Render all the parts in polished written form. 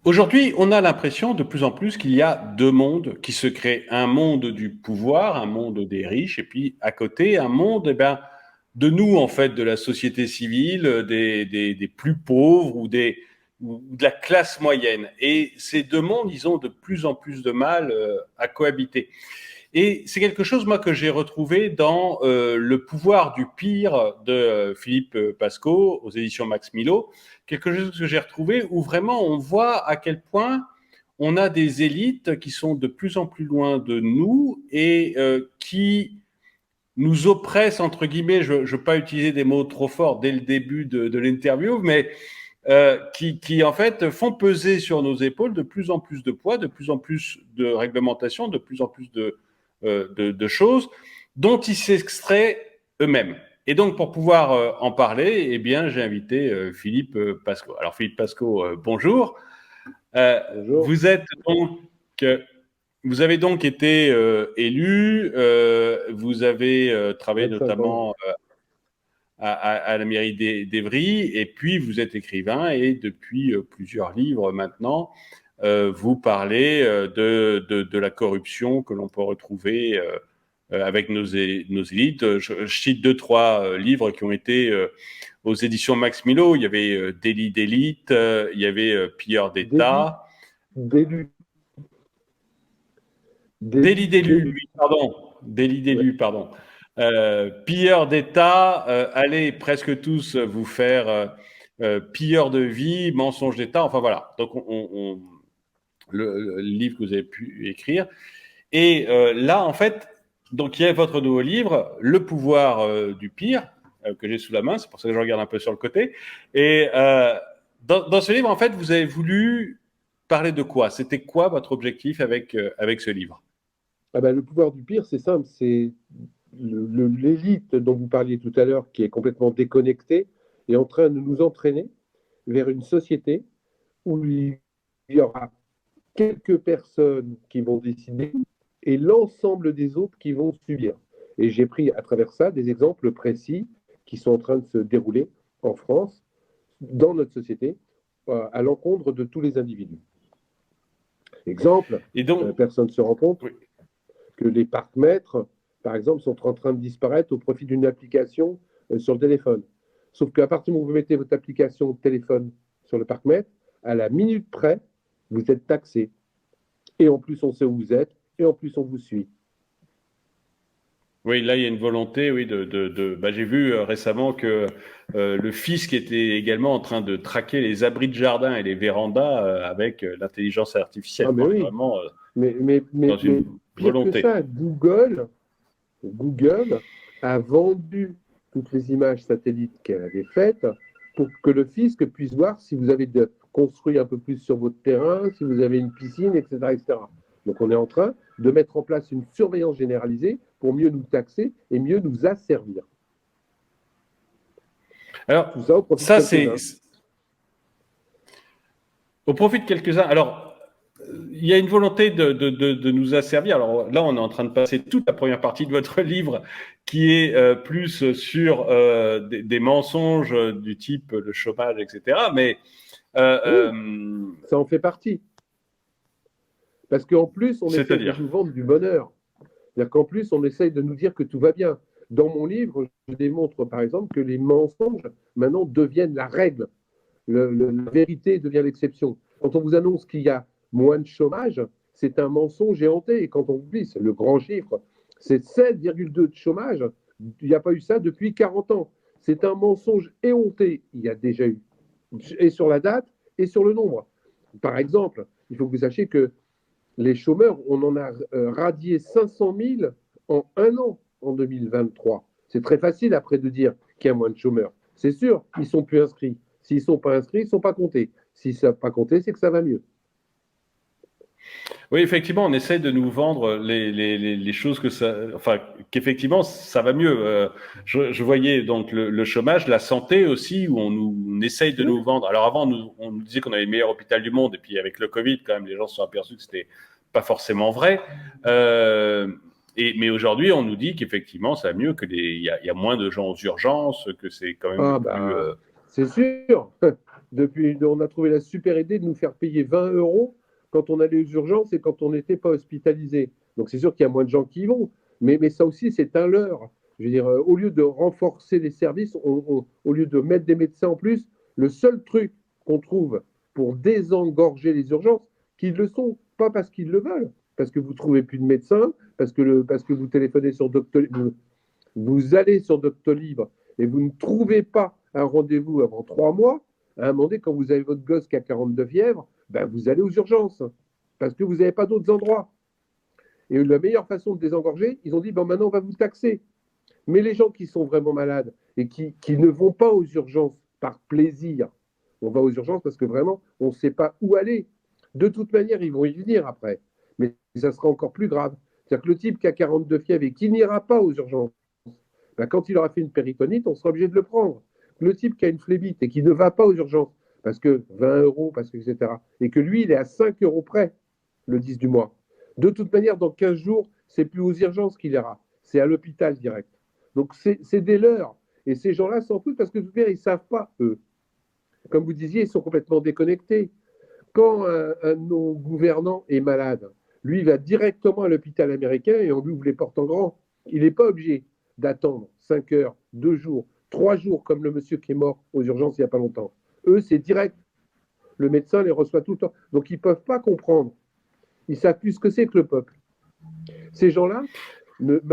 Aujourd'hui, on a l'impression de plus en plus qu'il y a deux mondes qui se créent. Un monde du pouvoir, un monde des riches, et puis à côté, un monde de nous, en fait, de la société civile, des plus pauvres ou de la classe moyenne. Et ces deux mondes, ils ont de plus en plus de mal à cohabiter. Et c'est quelque chose, moi, que j'ai retrouvé dans Le pouvoir du pire de Philippe Pascot aux éditions Max Milo. Quelque chose que j'ai retrouvé où vraiment on voit à quel point on a des élites qui sont de plus en plus loin de nous et qui nous oppressent, entre guillemets, je ne veux pas utiliser des mots trop forts dès le début de l'interview, mais qui, en fait, font peser sur nos épaules de plus en plus de poids, de plus en plus de réglementations, de plus en plus de choses dont ils s'extraient eux-mêmes. Et donc, pour pouvoir en parler, eh bien, j'ai invité Philippe Pascot. Alors, Philippe Pascot, bonjour. Bonjour. Vous êtes donc, vous avez donc été élu, vous avez travaillé 25 ans. notamment à la mairie d'Evry, et puis vous êtes écrivain, et depuis plusieurs livres maintenant, vous parlez de la corruption que l'on peut retrouver avec nos élites. Je cite deux, trois livres qui ont été aux éditions Max Milo. Il y avait Délit d'élite, il y avait Pilleurs Délit, d'État. d'élu, Délit délit, d'élu, d'élu. oui, pardon. Délit Ouais. d'élu, pardon. Pilleurs d'État, allez presque tous vous faire pilleurs de vie, mensonges d'État, enfin voilà. Donc le livre que vous avez pu écrire. Et là, en fait, donc il y a votre nouveau livre, Le pouvoir du pire, que j'ai sous la main, c'est pour ça que je regarde un peu sur le côté. Et dans ce livre, en fait, vous avez voulu parler de quoi? C'était quoi votre objectif avec ce livre? Ah ben, le pouvoir du pire, c'est simple, c'est l'élite dont vous parliez tout à l'heure, qui est complètement déconnectée, est en train de nous entraîner vers une société où il y aura quelques personnes qui vont décider et l'ensemble des autres qui vont subir. Et j'ai pris à travers ça des exemples précis qui sont en train de se dérouler en France, dans notre société, à l'encontre de tous les individus. Exemple, Et donc, personne ne se rend compte oui. que les parcs-mètres, par exemple, sont en train de disparaître au profit d'une application sur le téléphone. Sauf qu'à partir du moment où vous mettez votre application de téléphone sur le parc-mètre, à la minute près, vous êtes taxé. Et en plus, on sait où vous êtes, et en plus, on vous suit. Oui, là, il y a une volonté, oui, j'ai vu récemment que le fisc était également en train de traquer les abris de jardin et les vérandas avec l'intelligence artificielle. Ah, mais Enfin, on est oui, vraiment mais dans une pire que volonté. ça, Google a vendu toutes les images satellites qu'elle avait faites pour que le fisc puisse voir si vous avez construit un peu plus sur votre terrain, si vous avez une piscine, etc., etc. Donc on est en train de mettre en place une surveillance généralisée pour mieux nous taxer et mieux nous asservir. Alors, Tout ça au profit de ça, c'est quelques-uns. au profit de quelques-uns. Alors, il y a une volonté de nous asservir. Alors là, on est en train de passer toute la première partie de votre livre qui est plus sur des mensonges du type le chômage, etc. Mais euh, Oui, euh, ça en fait partie. Parce qu'en plus, on essaye de c'est-à-dire, nous vendre du bonheur. C'est-à-dire qu'en plus, on essaye de nous dire que tout va bien. Dans mon livre, je démontre par exemple que les mensonges maintenant deviennent la règle. La vérité devient l'exception. Quand on vous annonce qu'il y a moins de chômage, c'est un mensonge éhonté. Et quand on vous dit, c'est le grand chiffre, c'est 7,2 de chômage, il n'y a pas eu ça depuis 40 ans. C'est un mensonge éhonté. Il y a déjà eu, et sur la date, et sur le nombre. Par exemple, il faut que vous sachiez que les chômeurs, on en a radié 500 000 en un an en 2023. C'est très facile après de dire qu'il y a moins de chômeurs. C'est sûr, ils ne sont plus inscrits. S'ils ne sont pas inscrits, ils ne sont pas comptés. Si ça n'a pas compté, c'est que ça va mieux. oui, effectivement, on essaie de nous vendre les choses enfin, qu'effectivement, ça va mieux. Je voyais donc le chômage, la santé aussi, où on essaye de nous Oui, vendre. Alors avant, on nous disait qu'on avait le meilleur hôpital du monde, et puis avec le Covid, quand même, les gens se sont aperçus que c'était pas forcément vrai. Mais aujourd'hui, on nous dit qu'effectivement, ça va mieux, il y a moins de gens aux urgences, que c'est quand même ah plus. bah, c'est sûr. on a trouvé la super idée de nous faire payer 20 euros quand on allait aux urgences et quand on n'était pas hospitalisé. Donc c'est sûr qu'il y a moins de gens qui y vont, mais ça aussi c'est un leurre. Je veux dire, au lieu de renforcer les services, au lieu de mettre des médecins en plus, le seul truc qu'on trouve pour désengorger les urgences, qu'ils le sont, pas parce qu'ils le veulent, parce que vous ne trouvez plus de médecins, parce que vous téléphonez sur Doctolib, vous allez sur Doctolib et vous ne trouvez pas un rendez-vous avant 3 mois, à un moment donné, quand vous avez votre gosse qui a 42 fièvres, ben vous allez aux urgences, parce que vous n'avez pas d'autres endroits. Et la meilleure façon de désengorger, ils ont dit, ben maintenant on va vous taxer. Mais les gens qui sont vraiment malades et qui ne vont pas aux urgences par plaisir, on va aux urgences parce que vraiment, on ne sait pas où aller. De toute manière, ils vont y venir après. Mais ça sera encore plus grave. C'est-à-dire que le type qui a 42 fièvres et qui n'ira pas aux urgences, ben quand il aura fait une péritonite, on sera obligé de le prendre. Le type qui a une phlébite et qui ne va pas aux urgences, parce que 20 euros, parce que, etc., et que lui, il est à 5 euros près le 10 du mois. De toute manière, dans 15 jours, c'est plus aux urgences qu'il ira, c'est à l'hôpital direct. Donc, c'est des leurres. Et ces gens-là s'en foutent parce que tout ils ne savent pas, eux. Comme vous disiez, ils sont complètement déconnectés. Quand un de nos gouvernants est malade, lui, il va directement à l'hôpital américain et on lui ouvre les portes en grand. Il n'est pas obligé d'attendre 5 heures, 2 jours, 3 jours, comme le monsieur qui est mort aux urgences il n'y a pas longtemps. Eux, c'est direct. Le médecin les reçoit tout le temps. Donc, ils ne peuvent pas comprendre. Ils ne savent plus ce que c'est que le peuple. Ces gens-là,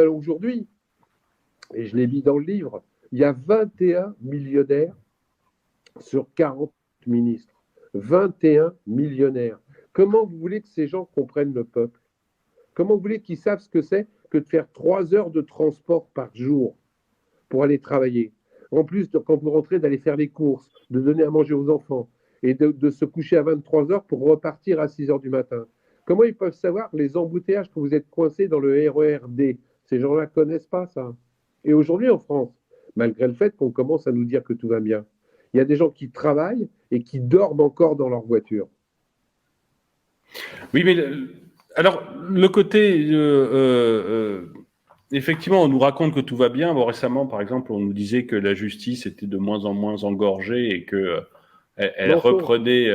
aujourd'hui, et je l'ai mis dans le livre, il y a 21 millionnaires sur 40 ministres. 21 millionnaires. Comment vous voulez que ces gens comprennent le peuple? Comment vous voulez qu'ils savent ce que c'est que de faire 3 heures de transport par jour pour aller travailler? En plus, quand vous rentrez, d'aller faire les courses, de donner à manger aux enfants et de se coucher à 23 heures pour repartir à 6 heures du matin. Comment ils peuvent savoir les embouteillages que vous êtes coincés dans le RER D? Ces gens-là ne connaissent pas ça. Et aujourd'hui, en France, malgré le fait qu'on commence à nous dire que tout va bien, il y a des gens qui travaillent et qui dorment encore dans leur voiture. Oui, mais alors, le côté... effectivement, on nous raconte que tout va bien. Bon, récemment, par exemple, on nous disait que la justice était de moins en moins engorgée et que elle reprenait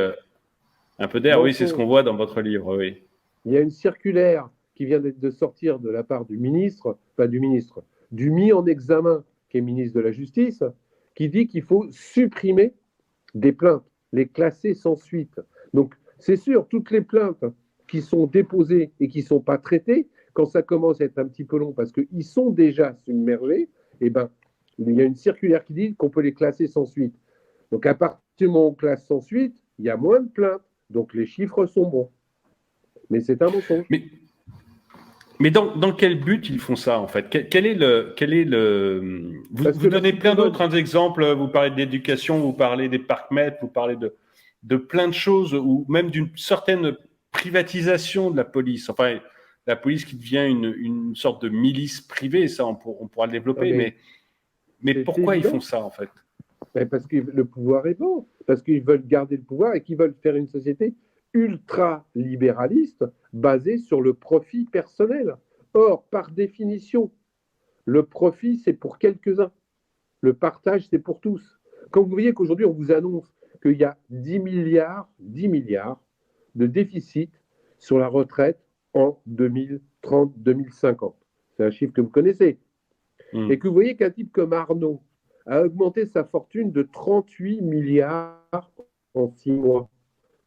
un peu d'air. Oui, c'est ce qu'on voit dans votre livre, oui. Il y a une circulaire qui vient de sortir de la part du ministre, du mis en examen, qui est ministre de la Justice, qui dit qu'il faut supprimer des plaintes, les classer sans suite. Donc, c'est sûr, toutes les plaintes qui sont déposées et qui ne sont pas traitées, quand ça commence à être un petit peu long parce qu'ils sont déjà submergés, eh ben, il y a une circulaire qui dit qu'on peut les classer sans suite. Donc, à partir du moment où on classe sans suite, il y a moins de plaintes. Donc, les chiffres sont bons. Mais c'est un mensonge. Mais dans quel but ils font ça, en fait? Quel est le... Vous donnez plein d'autres exemples. Vous parlez de l'éducation, vous parlez des parcs-mètres, vous parlez de plein de choses, ou même d'une certaine privatisation de la police. Enfin, la police qui devient une sorte de milice privée, ça, on pourra le développer. Mais pourquoi ils font ça, en fait? Parce que le pouvoir est bon. Parce qu'ils veulent garder le pouvoir et qu'ils veulent faire une société ultra-libéraliste basée sur le profit personnel. Or, par définition, le profit, c'est pour quelques-uns. Le partage, c'est pour tous. Quand vous voyez qu'aujourd'hui, on vous annonce qu'il y a 10 milliards de déficit sur la retraite en 2030-2050. C'est un chiffre que vous connaissez. Et que vous voyez qu'un type comme Arnaud a augmenté sa fortune de 38 milliards en 6 mois.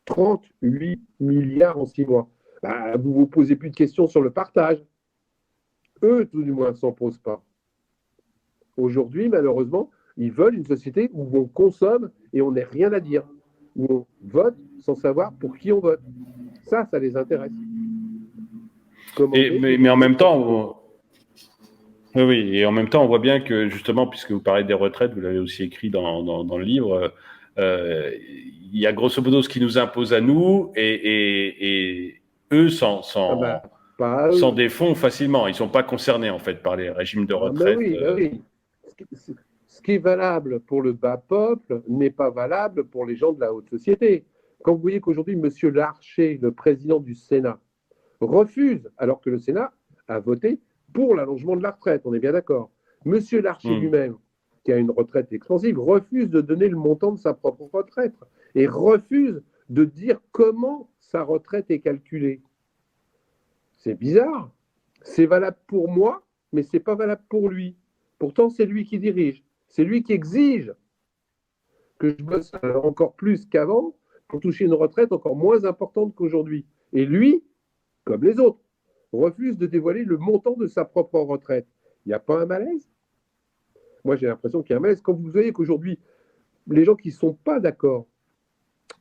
38 milliards en 6 mois. Bah, vous ne vous posez plus de questions sur le partage. Eux, tout du moins, ne s'en posent pas. Aujourd'hui, malheureusement, ils veulent une société où on consomme et on n'a rien à dire. Où on vote sans savoir pour qui on vote. Ça les intéresse. Mais en même temps... Oui, et en même temps, on voit bien que, justement, puisque vous parlez des retraites, vous l'avez aussi écrit dans le livre, il y a grosso modo ce qui nous impose à nous, et eux s'en défont facilement. Ils ne sont pas concernés, en fait, par les régimes de retraite. Oui. Ce qui est valable pour le bas peuple n'est pas valable pour les gens de la haute société. Quand vous voyez qu'aujourd'hui, M. Larcher, le président du Sénat, refuse, alors que le Sénat a voté pour l'allongement de la retraite, on est bien d'accord. Monsieur Larcher lui-même, qui a une retraite expansive, refuse de donner le montant de sa propre retraite. et refuse de dire comment sa retraite est calculée. C'est bizarre. C'est valable pour moi, mais ce n'est pas valable pour lui. Pourtant, c'est lui qui dirige. C'est lui qui exige que je bosse encore plus qu'avant pour toucher une retraite encore moins importante qu'aujourd'hui. Et lui, comme les autres, refuse de dévoiler le montant de sa propre retraite. Il n'y a pas un malaise? Moi, j'ai l'impression qu'il y a un malaise. Quand vous voyez qu'aujourd'hui, les gens qui ne sont pas d'accord,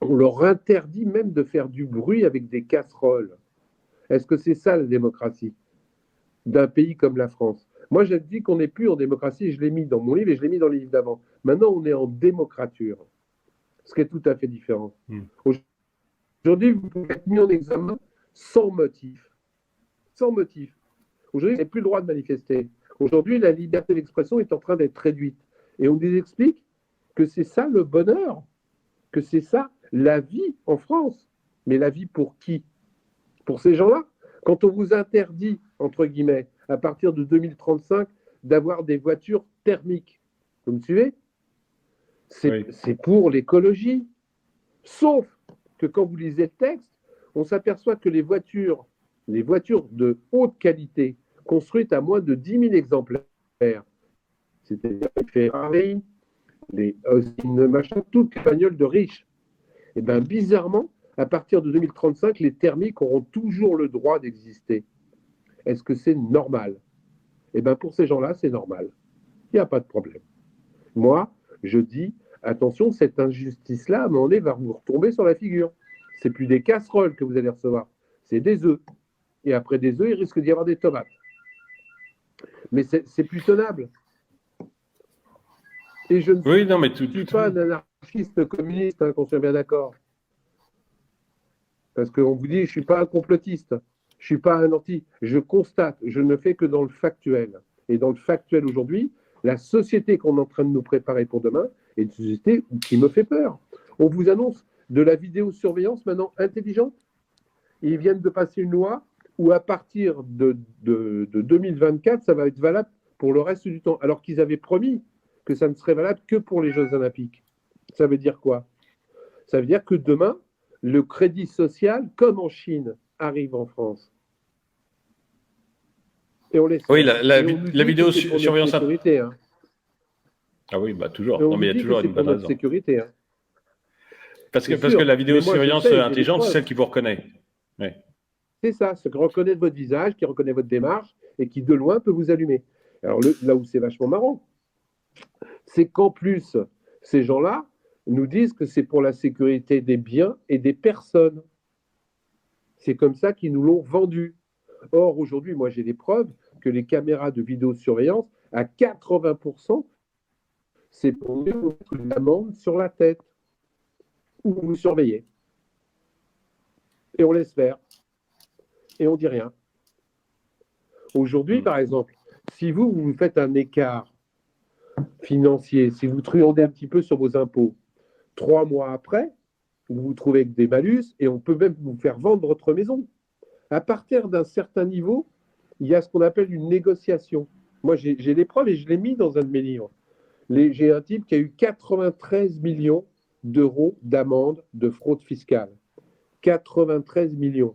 on leur interdit même de faire du bruit avec des casseroles. Est-ce que c'est ça la démocratie d'un pays comme la France? Moi, j'ai dit qu'on n'est plus en démocratie, je l'ai mis dans mon livre et je l'ai mis dans les livres d'avant. Maintenant, on est en démocrature, ce qui est tout à fait différent. Aujourd'hui, vous pouvez être mis en examen sans motif. Sans motif. Aujourd'hui, vous n'avez plus le droit de manifester. Aujourd'hui, la liberté d'expression est en train d'être réduite. Et on nous explique que c'est ça le bonheur, que c'est ça la vie en France. Mais la vie pour qui? Pour ces gens-là? Quand on vous interdit, entre guillemets, à partir de 2035, d'avoir des voitures thermiques, vous me suivez? C'est pour l'écologie. Sauf que quand vous lisez le texte, on s'aperçoit que les voitures de haute qualité, construites à moins de 10 000 exemplaires, c'est-à-dire les Ferrari, les Austin, machin, toutes les bagnoles de riches, et bien bizarrement, à partir de 2035, les thermiques auront toujours le droit d'exister. Est-ce que c'est normal? Eh bien pour ces gens-là, c'est normal. Il n'y a pas de problème. Moi, je dis, attention, cette injustice-là, à un moment donné, va vous retomber sur la figure. C'est plus des casseroles que vous allez recevoir, c'est des œufs. Et après des œufs, il risque d'y avoir des tomates. Mais c'est plus tenable. Et je ne suis pas un anarchiste communiste, hein, qu'on soit bien d'accord. Parce qu'on vous dit, je ne suis pas un complotiste, je ne suis pas un anti. Je constate, je ne fais que dans le factuel. Et dans le factuel aujourd'hui, la société qu'on est en train de nous préparer pour demain est une société qui me fait peur. On vous annonce de la vidéosurveillance maintenant intelligente. Ils viennent de passer une loi où à partir de 2024, ça va être valable pour le reste du temps, alors qu'ils avaient promis que ça ne serait valable que pour les Jeux Olympiques. Ça veut dire quoi? Ça veut dire que demain, le crédit social, comme en Chine, arrive en France. Et on laisse. Oui, la vidéosurveillance. Hein. Ah oui, bah toujours. Non, mais il y a toujours une bonne raison. Sécurité. Hein. Parce que la vidéosurveillance intelligente, c'est celle qui vous reconnaît. Ouais. C'est ça, ce qui reconnaît votre visage, qui reconnaît votre démarche et qui de loin peut vous allumer. Alors là où c'est vachement marrant, c'est qu'en plus, ces gens-là nous disent que c'est pour la sécurité des biens et des personnes. C'est comme ça qu'ils nous l'ont vendu. Or, aujourd'hui, moi, j'ai des preuves que les caméras de vidéosurveillance, à 80%, c'est pour mieux vous mettre une amende sur la tête ou vous surveiller. Et on laisse faire. Et on ne dit rien. Aujourd'hui, par exemple, si vous faites un écart financier, si vous truandez un petit peu sur vos impôts, 3 mois après, vous vous trouvez avec des malus et on peut même vous faire vendre votre maison. À partir d'un certain niveau, il y a ce qu'on appelle une négociation. Moi, j'ai les preuves et je l'ai mis dans un de mes livres. J'ai un type qui a eu 93 millions d'euros d'amende de fraude fiscale. 93 millions.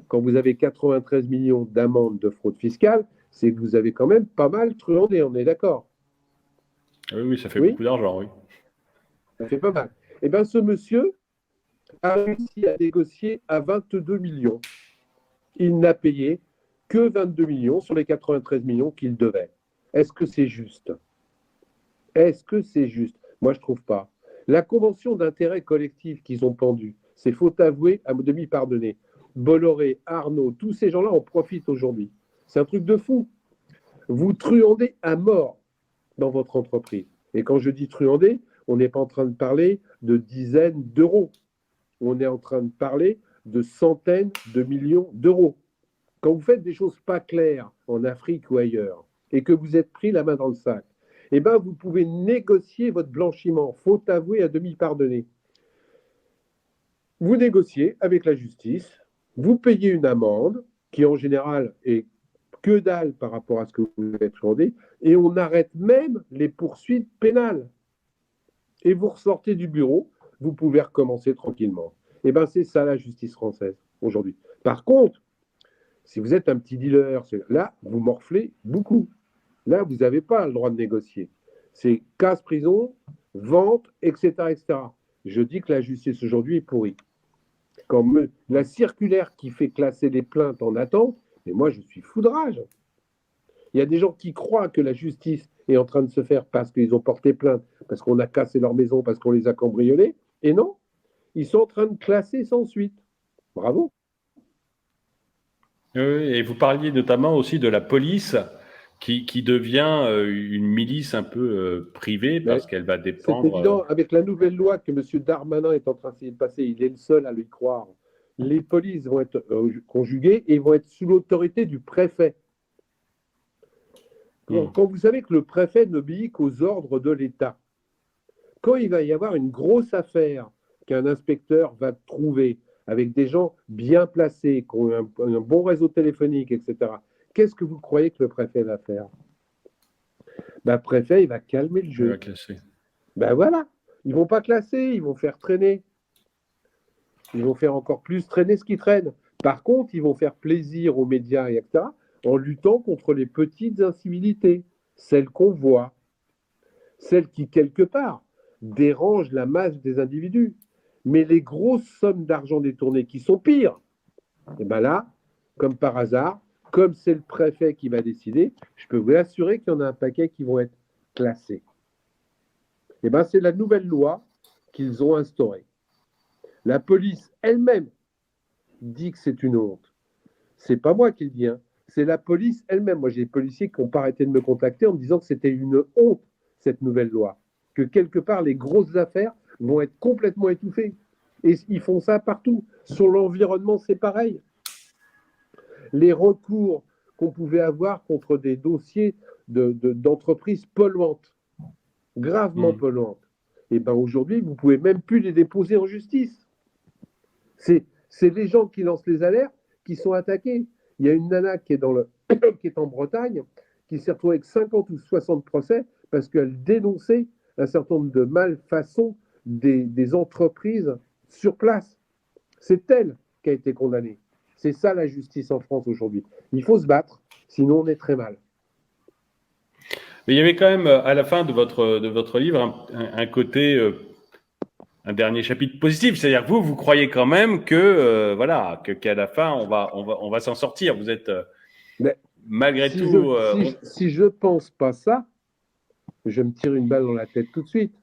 Quand vous avez 93 millions d'amende de fraude fiscale, c'est que vous avez quand même pas mal truandé, on est d'accord? Oui, ça fait beaucoup d'argent, oui. Ça fait pas mal. Eh bien, ce monsieur a réussi à négocier à 22 millions. Il n'a payé que 22 millions sur les 93 millions qu'il devait. Est-ce que c'est juste? Est-ce que c'est juste? Moi, je ne trouve pas. La convention d'intérêt collectif qu'ils ont pendue, c'est faut avouer à demi pardonner. Bolloré, Arnaud, tous ces gens-là en profitent aujourd'hui. C'est un truc de fou. Vous truandez à mort dans votre entreprise. Et quand je dis truander, on n'est pas en train de parler de dizaines d'euros. On est en train de parler de centaines de millions d'euros. Quand vous faites des choses pas claires en Afrique ou ailleurs et que vous êtes pris la main dans le sac, eh ben vous pouvez négocier votre blanchiment. Faut avouer à demi pardonner. Vous négociez avec la justice, vous payez une amende qui en général est que dalle par rapport à ce que vous avez demandé, et on arrête même les poursuites pénales. Et vous ressortez du bureau vous pouvez recommencer tranquillement. Et bien, c'est ça la justice française aujourd'hui. Par contre, si vous êtes un petit dealer, là, vous morflez beaucoup. Là, vous n'avez pas le droit de négocier. C'est casse-prison, vente, etc., etc. Je dis que la justice aujourd'hui est pourrie. La circulaire qui fait classer les plaintes en attente, mais moi, je suis fou de rage. Il y a des gens qui croient que la justice est en train de se faire parce qu'ils ont porté plainte, parce qu'on a cassé leur maison, parce qu'on les a cambriolés. Et non, ils sont en train de classer sans suite. Bravo. Et vous parliez notamment aussi de la police qui devient une milice un peu privée parce qu'elle va C'est dépendre. évident, avec la nouvelle loi que M. Darmanin est en train d'essayer de passer, il est le seul à lui croire. Les polices vont être conjuguées et vont être sous l'autorité du préfet. Quand vous savez que le préfet n'obéit qu'aux ordres de l'État, quand il va y avoir une grosse affaire qu'un inspecteur va trouver avec des gens bien placés, qui ont un bon réseau téléphonique, etc., qu'est-ce que vous croyez que le préfet va faire? Le préfet, il va calmer le jeu. Il va classer. Voilà, ils ne vont pas classer, ils vont faire traîner. Ils vont faire encore plus traîner ce qui traîne. Par contre, ils vont faire plaisir aux médias, etc., en luttant contre les petites incivilités, celles qu'on voit, celles qui, quelque part, dérangent la masse des individus. Mais les grosses sommes d'argent détournées qui sont pires, et bien là, comme par hasard, comme c'est le préfet qui va décider, je peux vous assurer qu'il y en a un paquet qui vont être classés. Et bien c'est la nouvelle loi qu'ils ont instaurée. La police elle-même dit que c'est une honte. C'est pas moi qui le dis, hein. C'est la police elle-même. Moi, j'ai des policiers qui n'ont pas arrêté de me contacter en me disant que c'était une honte, cette nouvelle loi. Que quelque part, les grosses affaires vont être complètement étouffées. Et ils font ça partout. Sur l'environnement, c'est pareil. Les recours qu'on pouvait avoir contre des dossiers d'entreprises polluantes, gravement polluantes, et bien aujourd'hui, vous ne pouvez même plus les déposer en justice. C'est les gens qui lancent les alertes qui sont attaqués. Il y a une nana qui est, qui est en Bretagne, qui s'est retrouvée avec 50 ou 60 procès parce qu'elle dénonçait un certain nombre de malfaçons des entreprises sur place. C'est elle qui a été condamnée. C'est ça la justice en France aujourd'hui. Il faut se battre, sinon on est très mal. Mais il y avait quand même à la fin de votre livre un côté, un dernier chapitre positif, c'est-à-dire que vous croyez quand même que voilà, qu'à la fin on va s'en sortir. Vous êtes malgré tout. Si je pense pas ça, je me tire une balle dans la tête tout de suite.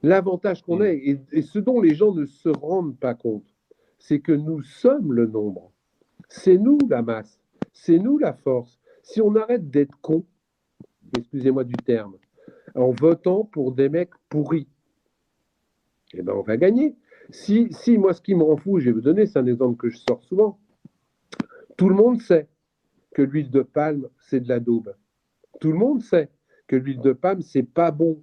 L'avantage qu'on a, et ce dont les gens ne se rendent pas compte, c'est que nous sommes le nombre. C'est nous la masse. C'est nous la force. Si on arrête d'être cons, excusez-moi du terme, en votant pour des mecs pourris, eh ben on va gagner. Si moi, ce qui me rend fou, je vais vous donner, c'est un exemple que je sors souvent. Tout le monde sait que l'huile de palme, c'est de la daube. Tout le monde sait que l'huile de palme, c'est pas bon.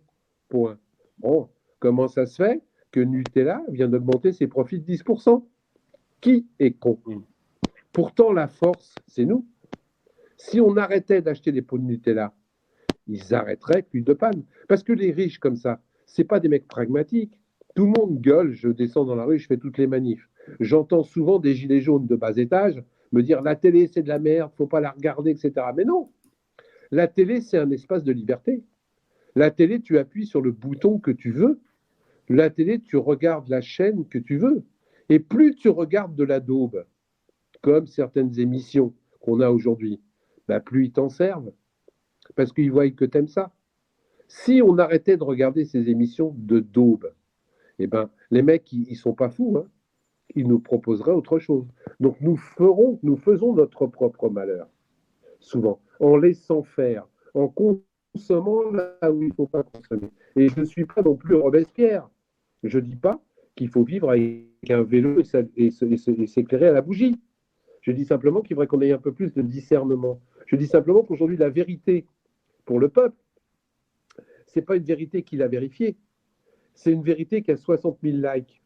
Point. Bon, comment ça se fait que Nutella vient d'augmenter ses profits de 10%? Qui est con? Pourtant, la force, c'est nous. Si on arrêtait d'acheter des pots de Nutella, ils arrêteraient l'huile de palme. Parce que les riches comme ça, c'est pas des mecs pragmatiques. Tout le monde gueule, je descends dans la rue, je fais toutes les manifs. J'entends souvent des gilets jaunes de bas étage me dire la télé c'est de la merde, faut pas la regarder, etc. Mais non, la télé c'est un espace de liberté. La télé, tu appuies sur le bouton que tu veux. La télé, tu regardes la chaîne que tu veux. Et plus tu regardes de la daube, comme certaines émissions qu'on a aujourd'hui, plus ils t'en servent. Parce qu'ils voient que tu aimes ça. Si on arrêtait de regarder ces émissions de daube, eh ben, les mecs, ils sont pas fous, hein. Ils nous proposeraient autre chose. Donc nous faisons notre propre malheur, souvent, en laissant faire, en consommant là où il ne faut pas consommer. Et je ne suis pas non plus Robespierre. Je ne dis pas qu'il faut vivre avec un vélo et s'éclairer à la bougie. Je dis simplement qu'il faudrait qu'on ait un peu plus de discernement. Je dis simplement qu'aujourd'hui, la vérité pour le peuple, ce n'est pas une vérité qu'il a vérifiée. C'est une vérité qui a 60 000 likes.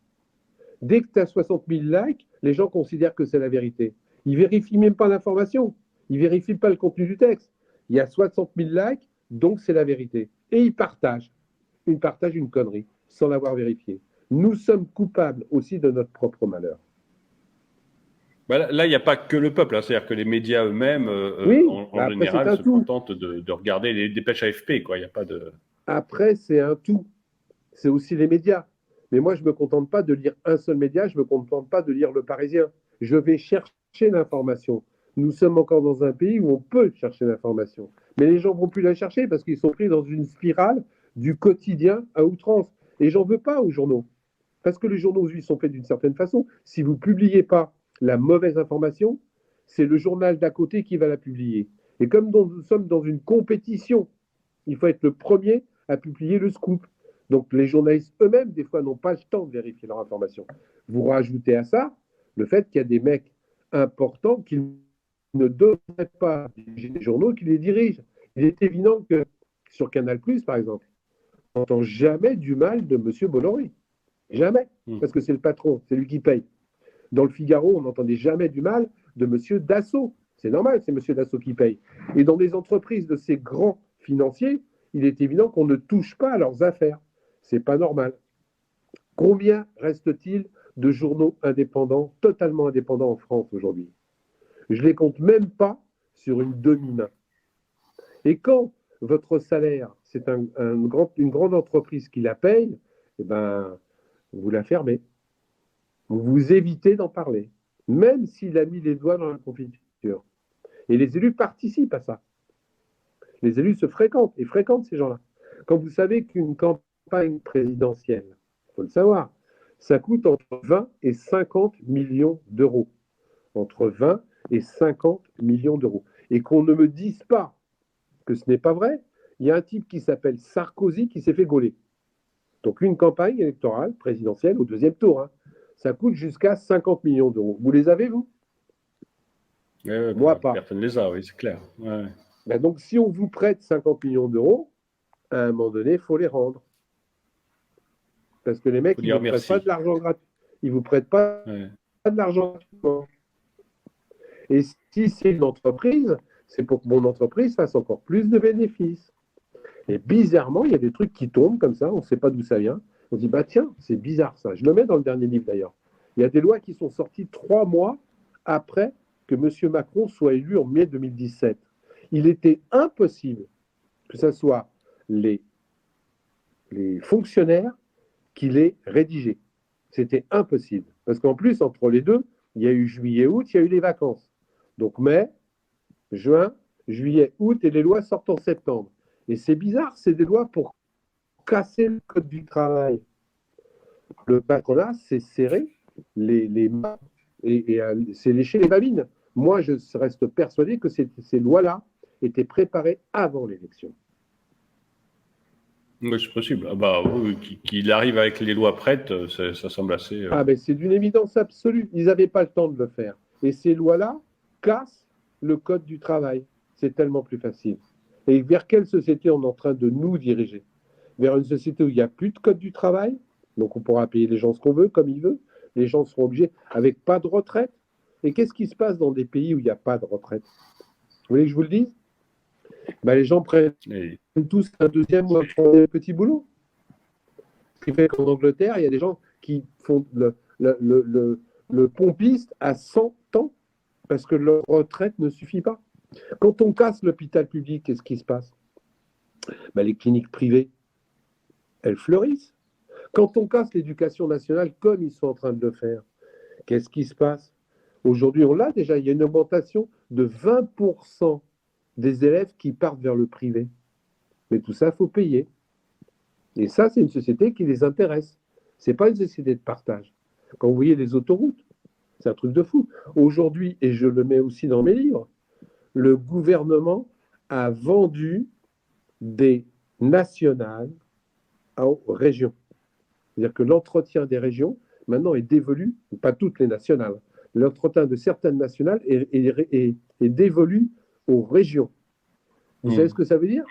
Dès que tu as 60 000 likes, les gens considèrent que c'est la vérité. Ils ne vérifient même pas l'information. Ils ne vérifient pas le contenu du texte. Il y a 60 000 likes, donc c'est la vérité. Et ils partagent. Ils partagent une connerie, sans l'avoir vérifiée. Nous sommes coupables aussi de notre propre malheur. Bah, là, il n'y a pas que le peuple, hein. C'est-à-dire que les médias eux-mêmes, Oui, en après c'est général, un se tout. contentent de regarder les dépêches AFP, quoi. Il n'y a pas de... Après c'est un tout. C'est aussi les médias. Mais moi, je ne me contente pas de lire un seul média, je ne me contente pas de lire Le Parisien. Je vais chercher l'information. Nous sommes encore dans un pays où on peut chercher l'information. Mais les gens ne vont plus la chercher parce qu'ils sont pris dans une spirale du quotidien à outrance. Et j'en veux pas aux journaux. Parce que les journaux aujourd'hui sont faits d'une certaine façon. Si vous ne publiez pas la mauvaise information, c'est le journal d'à côté qui va la publier. Et comme nous sommes dans une compétition, il faut être le premier à publier le scoop. Donc les journalistes eux-mêmes, des fois, n'ont pas le temps de vérifier leur information. Vous rajoutez à ça le fait qu'il y a des mecs importants qui ne devraient pas diriger les journaux, qui les dirigent. Il est évident que sur Canal+, par exemple, on n'entend jamais du mal de M. Bolloré. Jamais. Parce que c'est le patron, c'est lui qui paye. Dans le Figaro, on n'entendait jamais du mal de M. Dassault. C'est normal, c'est M. Dassault qui paye. Et dans les entreprises de ces grands financiers, il est évident qu'on ne touche pas à leurs affaires. C'est pas normal. Combien reste-t-il de journaux indépendants, totalement indépendants en France aujourd'hui? Je ne les compte même pas sur une demi-main. Et quand votre salaire, c'est une grande entreprise qui la paye, eh ben, vous la fermez. Vous évitez d'en parler, même s'il a mis les doigts dans la confiture. Et les élus participent à ça. Les élus se fréquentent et fréquentent ces gens-là. Quand vous savez qu'une campagne présidentielle, il faut le savoir, ça coûte entre 20 et 50 millions d'euros. Entre 20 et 50 millions d'euros. Et qu'on ne me dise pas que ce n'est pas vrai, il y a un type qui s'appelle Sarkozy qui s'est fait gauler. Donc une campagne électorale présidentielle au deuxième tour, hein, ça coûte jusqu'à 50 millions d'euros. Vous les avez, vous? Moi, pas. Personne ne les a, oui, c'est clair. Ouais. Ben donc, si on vous prête 50 millions d'euros, à un moment donné, il faut les rendre. Parce que les mecs, ils ne vous prêtent pas de l'argent gratuit. Ils ne vous prêtent pas de l'argent gratuitement. Et si c'est une entreprise, c'est pour que mon entreprise fasse encore plus de bénéfices. Et bizarrement, il y a des trucs qui tombent comme ça, on ne sait pas d'où ça vient. On dit, bah tiens, c'est bizarre ça. Je le mets dans le dernier livre d'ailleurs. Il y a des lois qui sont sorties 3 mois après que M. Macron soit élu en mai 2017. Il était impossible que ce soit les fonctionnaires qui les rédigeaient. C'était impossible. Parce qu'en plus, entre les deux, il y a eu juillet-août, il y a eu les vacances. Donc mai, juin, juillet, août, et les lois sortent en septembre. Et c'est bizarre, c'est des lois pour casser le code du travail. Le patronat s'est serré les mains et s'est léché les babines. Moi, je reste persuadé que ces lois-là étaient préparées avant l'élection. Oui, c'est possible. Ah bah, oui, qu'il arrive avec les lois prêtes, ça semble assez... Ah ben c'est d'une évidence absolue. Ils n'avaient pas le temps de le faire. Et ces lois-là cassent le code du travail. C'est tellement plus facile. Et vers quelle société on est en train de nous diriger? Vers une société où il n'y a plus de code du travail, donc on pourra payer les gens ce qu'on veut, comme ils veulent. Les gens seront obligés, avec pas de retraite. Et qu'est-ce qui se passe dans des pays où il n'y a pas de retraite? Vous voulez que je vous le dise? Ben, les gens prennent tous un deuxième ou un troisième petit boulot. Ce qui fait qu'en Angleterre, il y a des gens qui font le pompiste à 100 ans parce que leur retraite ne suffit pas. Quand on casse l'hôpital public, qu'est-ce qui se passe? Ben, les cliniques privées, elles fleurissent. Quand on casse l'éducation nationale, comme ils sont en train de le faire, qu'est-ce qui se passe? Aujourd'hui, on l'a déjà, il y a une augmentation de 20% des élèves qui partent vers le privé. Mais tout ça, il faut payer. Et ça, c'est une société qui les intéresse. Ce n'est pas une société de partage. Quand vous voyez les autoroutes, c'est un truc de fou. Aujourd'hui, et je le mets aussi dans mes livres, le gouvernement a vendu des nationales aux régions. C'est-à-dire que l'entretien des régions, maintenant, est dévolu, pas toutes les nationales, l'entretien de certaines nationales est dévolu aux régions. Vous savez ce que ça veut dire?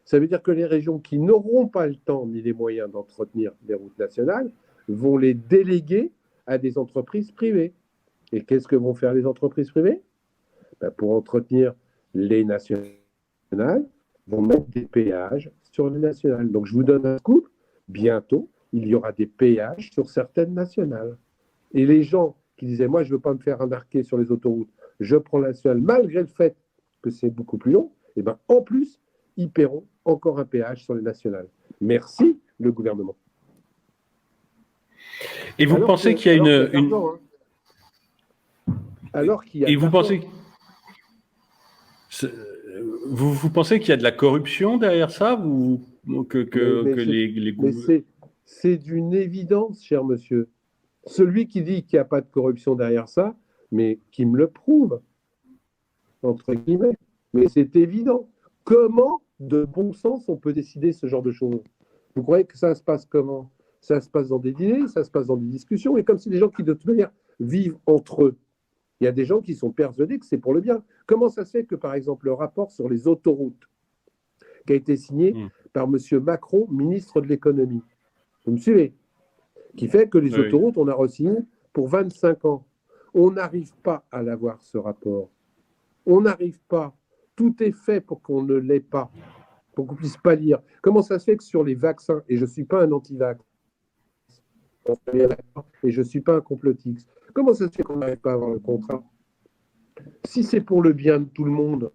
Ça veut dire que les régions qui n'auront pas le temps ni les moyens d'entretenir des routes nationales vont les déléguer à des entreprises privées. Et qu'est-ce que vont faire les entreprises privées? Ben, pour entretenir les nationales, vont mettre des péages sur les nationales. Donc je vous donne un scoop, bientôt, il y aura des péages sur certaines nationales. Et les gens qui disaient, moi, je ne veux pas me faire arnaquer sur les autoroutes, je prends la nationale, malgré le fait que c'est beaucoup plus long, et ben, en plus, ils paieront encore un péage sur les nationales. Merci, le gouvernement. Et vous pensez qu'il y a alors qu'il y a et de vous l'argent. pensez vous pensez qu'il y a de la corruption derrière ça, ou que les c'est d'une évidence, cher monsieur. Celui qui dit qu'il n'y a pas de corruption derrière ça, mais qui me le prouve, entre guillemets. Mais c'est évident. Comment, de bon sens, on peut décider ce genre de choses? Vous croyez que ça se passe comment? Ça se passe dans des dîners, ça se passe dans des discussions, et comme c'est des gens qui, de toute manière, vivent entre eux. Il y a des gens qui sont persuadés que c'est pour le bien. Comment ça se fait que, par exemple, le rapport sur les autoroutes, qui a été signé par M. Macron, ministre de l'économie, vous me suivez, qui fait que les autoroutes, on a re-signé pour 25 ans. On n'arrive pas à l'avoir, ce rapport. On n'arrive pas. Tout est fait pour qu'on ne l'ait pas, pour qu'on ne puisse pas lire. Comment ça se fait que sur les vaccins, et je ne suis pas un anti-vax, et je ne suis pas un complotiste, comment ça se fait qu'on n'arrive pas à avoir le contrat? Si c'est pour le bien de tout le monde,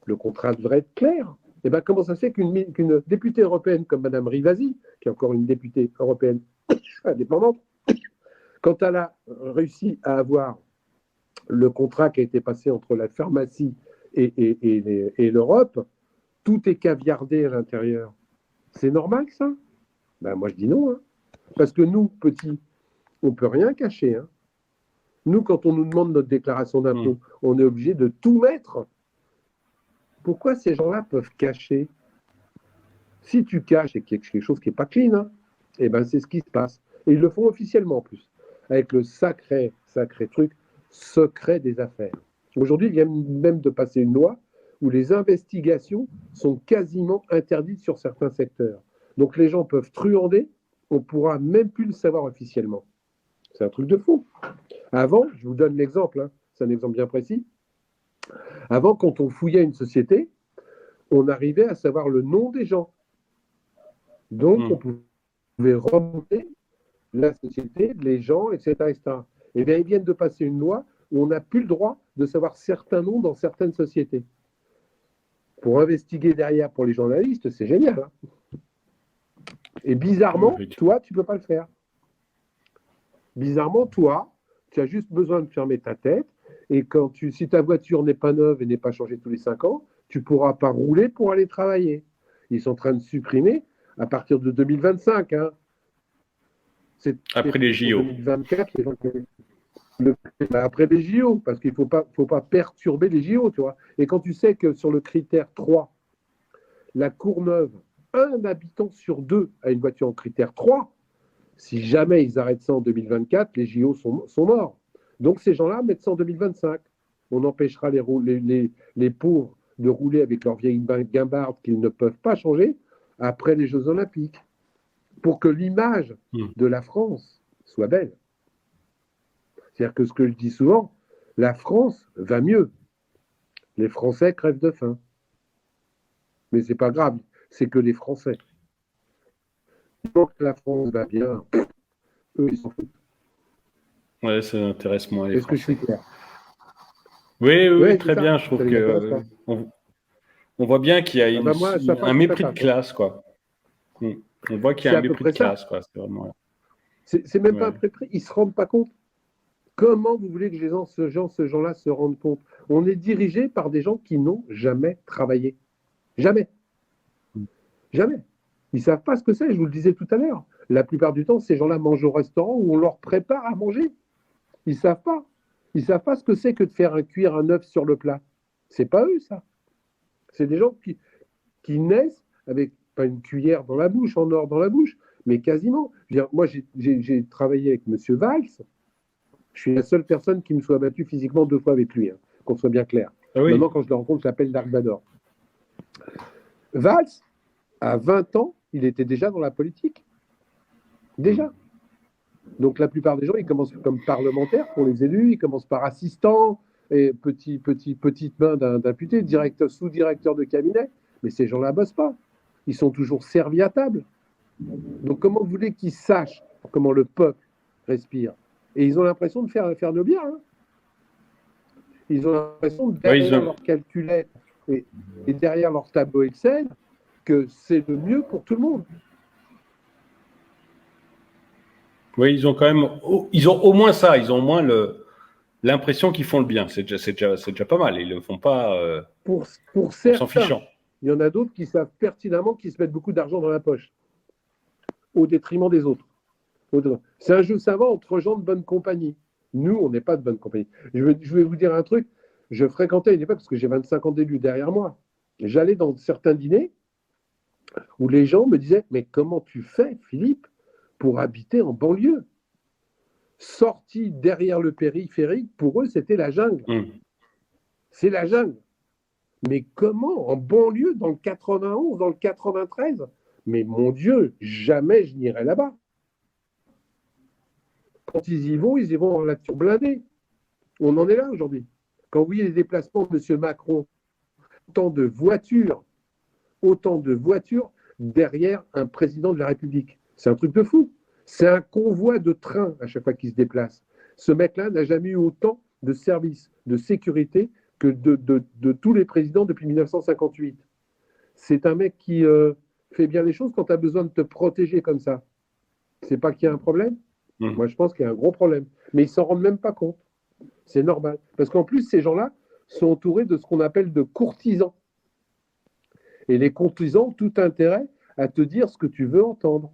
le contrat devrait être clair. Et bien, comment ça se fait qu'une députée européenne comme Mme Rivasi, qui est encore une députée européenne indépendante, quand elle a réussi à avoir le contrat qui a été passé entre la pharmacie et l'Europe, tout est caviardé à l'intérieur. C'est normal, ça? Ben, moi, je dis non. Hein. Parce que nous, petits, on ne peut rien cacher. Hein. Nous, quand on nous demande notre déclaration d'impôt, on est obligé de tout mettre. Pourquoi ces gens-là peuvent cacher? Si tu caches et qu'il y a quelque chose qui n'est pas clean, hein, eh ben, c'est ce qui se passe. Et ils le font officiellement en plus, avec le sacré truc, secret des affaires. Aujourd'hui, il vient même de passer une loi où les investigations sont quasiment interdites sur certains secteurs. Donc les gens peuvent truander, on ne pourra même plus le savoir officiellement. C'est un truc de fou. Avant, je vous donne l'exemple, hein, c'est un exemple bien précis. Avant, quand on fouillait une société, on arrivait à savoir le nom des gens. Donc, on pouvait remonter la société, les gens, etc. etc. Et bien, ils viennent de passer une loi où on n'a plus le droit de savoir certains noms dans certaines sociétés. Pour investiguer derrière pour les journalistes, c'est génial. Hein. Et bizarrement, toi, tu ne peux pas le faire. Bizarrement, toi, tu as juste besoin de fermer ta tête. Et si ta voiture n'est pas neuve et n'est pas changée tous les 5 ans, tu ne pourras pas rouler pour aller travailler. Ils sont en train de supprimer à partir de 2025. Hein. Après les JO. 2024, après les JO, parce qu'il ne faut pas perturber les JO, tu vois. Et quand tu sais que sur le critère 3, la Courneuve, un habitant sur 2 a une voiture en critère 3, si jamais ils arrêtent ça en 2024, les JO sont morts. Donc ces gens-là mettent ça en 2025. On empêchera les pauvres de rouler avec leur vieille guimbarde qu'ils ne peuvent pas changer après les Jeux Olympiques, pour que l'image de la France soit belle. C'est-à-dire que ce que je dis souvent, la France va mieux. Les Français crèvent de faim. Mais c'est pas grave, c'est que les Français. Tant que la France va bien, eux, ils s'en foutent. Ouais, ça intéresse moins les Est-ce que je Français. suis clair? Oui, très bien. Je trouve que on voit bien qu'il y a un mépris de classe, quoi. On voit qu'il y a un mépris de classe, quoi. C'est vraiment. C'est même pas un mépris. Ils se rendent pas compte. Comment vous voulez que ces gens-là se rendent compte? On est dirigé par des gens qui n'ont jamais travaillé. Jamais. Jamais. Ils ne savent pas ce que c'est, je vous le disais tout à l'heure. La plupart du temps, ces gens-là mangent au restaurant où on leur prépare à manger. Ils ne savent pas. Ils ne savent pas ce que c'est que de faire cuire un œuf sur le plat. C'est pas eux, ça. C'est des gens qui naissent avec pas une cuillère dans la bouche, en or dans la bouche, mais quasiment. Je veux dire, moi, j'ai travaillé avec M. Valls. Je suis la seule personne qui me soit battue physiquement 2 fois avec lui, hein, qu'on soit bien clair. Ah oui. Maintenant, quand je le rencontre, je l'appelle Dark Vador. Valls, à 20 ans, il était déjà dans la politique. Déjà. Donc la plupart des gens, ils commencent comme parlementaires pour les élus, ils commencent par assistant et petite main d'un député, sous-directeur de cabinet. Mais ces gens-là ne bossent pas. Ils sont toujours servis à table. Donc comment vous voulez qu'ils sachent comment le peuple respire? Et ils ont l'impression de faire le bien. Hein. Ils ont l'impression, derrière leur calculette et derrière leur tableau Excel, que c'est le mieux pour tout le monde. Oui, ils ont quand même, ils ont au moins ça, ils ont au moins l'impression qu'ils font le bien. C'est déjà pas mal. Ils le font pas pour en certains. s'en fichant. Il y en a d'autres qui savent pertinemment qu'ils se mettent beaucoup d'argent dans la poche, au détriment des autres. C'est un jeu savant entre gens de bonne compagnie. Nous, on n'est pas de bonne compagnie. Je vais vous dire un truc. Je fréquentais une époque, parce que j'ai 25 ans d'élu derrière moi, j'allais dans certains dîners où les gens me disaient « Mais comment tu fais, Philippe, pour habiter en banlieue ?» Sortis derrière le périphérique, pour eux, c'était la jungle. C'est la jungle. Mais comment, en banlieue, dans le 91, dans le 93? Mais mon Dieu, jamais je n'irai là-bas. Quand ils y vont en nature blindée. On en est là aujourd'hui. Quand vous voyez les déplacements de M. Macron, autant de voitures derrière un président de la République. C'est un truc de fou. C'est un convoi de trains à chaque fois qu'il se déplace. Ce mec-là n'a jamais eu autant de services de sécurité que de tous les présidents depuis 1958. C'est un mec qui fait bien les choses quand tu as besoin de te protéger comme ça. C'est pas qu'il y a un problème? Moi, je pense qu'il y a un gros problème. Mais ils s'en rendent même pas compte. C'est normal. Parce qu'en plus, ces gens-là sont entourés de ce qu'on appelle de courtisans. Et les courtisans ont tout intérêt à te dire ce que tu veux entendre.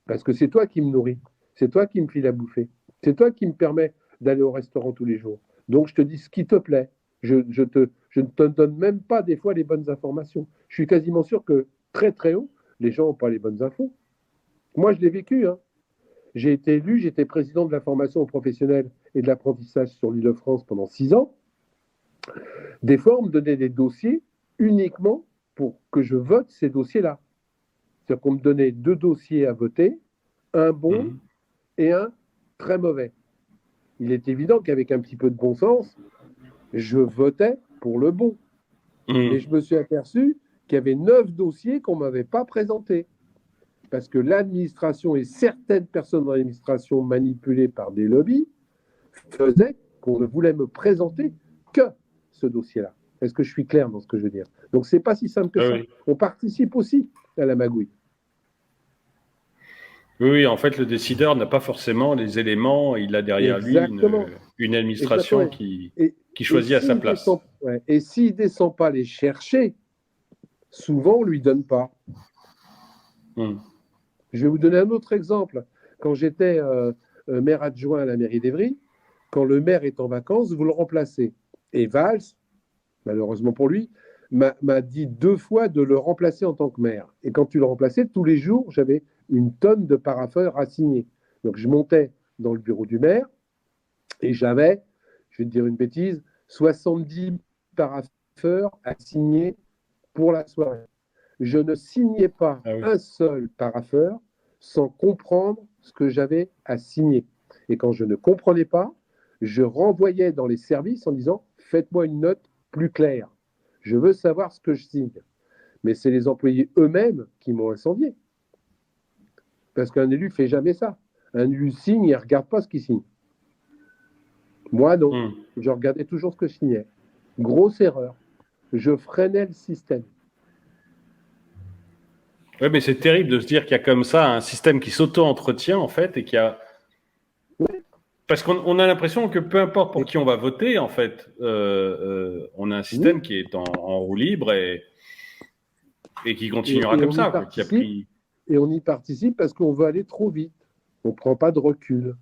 Parce que c'est toi qui me nourris. C'est toi qui me file à bouffer. C'est toi qui me permet d'aller au restaurant tous les jours. Donc, je te dis ce qui te plaît. Je ne te donne même pas des fois les bonnes informations. Je suis quasiment sûr que très très haut, les gens n'ont pas les bonnes infos. Moi, je l'ai vécu. Hein. J'ai été élu, j'étais président de la formation professionnelle et de l'apprentissage sur l'Île-de-France pendant 6 ans. Des fois, on me donnait des dossiers uniquement pour que je vote ces dossiers-là. C'est-à-dire qu'on me donnait 2 dossiers à voter, un bon et un très mauvais. Il est évident qu'avec un petit peu de bon sens, je votais pour le bon. Mais je me suis aperçu qu'il y avait 9 dossiers qu'on ne m'avait pas présentés. Parce que l'administration et certaines personnes dans l'administration manipulées par des lobbies faisaient qu'on ne voulait me présenter que ce dossier-là. Est-ce que je suis clair dans ce que je veux dire? Donc, ce n'est pas si simple que ça. Oui. On participe aussi à la magouille. Oui, en fait, le décideur n'a pas forcément les éléments. Il a derrière lui une administration qui choisit à sa place. Et s'il ne descend pas les chercher, souvent, on ne lui donne pas. Je vais vous donner un autre exemple. Quand j'étais maire adjoint à la mairie d'Évry, quand le maire est en vacances, vous le remplacez. Et Valls, malheureusement pour lui, m'a dit 2 fois de le remplacer en tant que maire. Et quand tu le remplaçais, tous les jours, j'avais une tonne de parapheurs à signer. Donc je montais dans le bureau du maire et j'avais, je vais te dire une bêtise, 70 parapheurs à signer pour la soirée. Je ne signais pas un seul parapheur sans comprendre ce que j'avais à signer. Et quand je ne comprenais pas, je renvoyais dans les services en disant « Faites-moi une note plus claire. Je veux savoir ce que je signe. » Mais c'est les employés eux-mêmes qui m'ont incendié. Parce qu'un élu ne fait jamais ça. Un élu signe et ne regarde pas ce qu'il signe. Moi, non. Je regardais toujours ce que je signais. Grosse erreur. Je freinais le système. Oui, mais c'est terrible de se dire qu'il y a comme ça un système qui s'auto-entretient, en fait, et qu'il y a... Parce qu'on a l'impression que peu importe pour qui on va voter, en fait, on a un système qui est en roue libre et qui continuera comme ça. Qui a pris... Et on y participe parce qu'on veut aller trop vite. On ne prend pas de recul.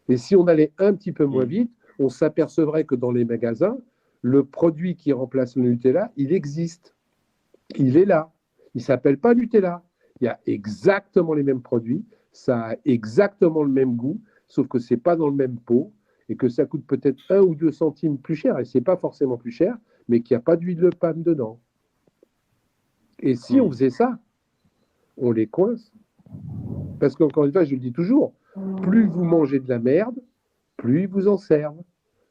Et si on allait un petit peu moins vite, on s'apercevrait que dans les magasins, le produit qui remplace le Nutella, il existe. Il est là. Il ne s'appelle pas Nutella. Il y a exactement les mêmes produits, ça a exactement le même goût, sauf que ce n'est pas dans le même pot et que ça coûte peut-être 1 ou 2 centimes plus cher, et ce n'est pas forcément plus cher, mais qu'il n'y a pas d'huile de palme dedans. Et si on faisait ça, on les coince. Parce qu'encore une fois, je le dis toujours, plus vous mangez de la merde, plus ils vous en servent.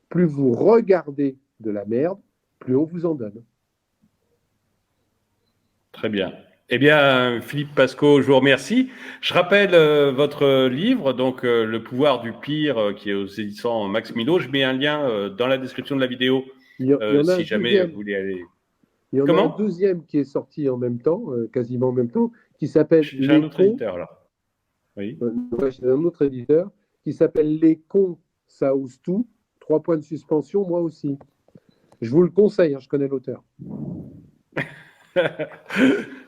Plus vous regardez de la merde, plus on vous en donne. Très bien. Eh bien, Philippe Pascot, je vous remercie. Je rappelle votre livre, donc Le pouvoir du pire, qui est aux éditions Max Milo. Je mets un lien dans la description de la vidéo Il y en a un si jamais vous deuxième. voulez aller. Il y en a un Comment? deuxième qui est sorti en même temps, quasiment en même temps, qui s'appelle J'ai un Les autre cons. éditeur là. Oui. Ouais, c'est un autre éditeur qui s'appelle Les cons, ça ose tout. Trois points de suspension, moi aussi. Je vous le conseille, hein, je connais l'auteur.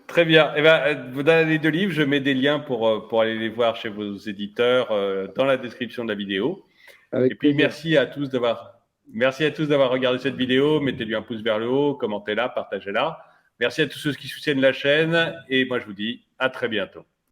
Très bien. Eh ben, dans les deux livres, je mets des liens pour aller les voir chez vos éditeurs dans la description de la vidéo. Et Avec puis, plaisir. merci à tous d'avoir regardé cette vidéo. Mettez-lui un pouce vers le haut, commentez-la, partagez-la. Merci à tous ceux qui soutiennent la chaîne. Et moi, je vous dis à très bientôt.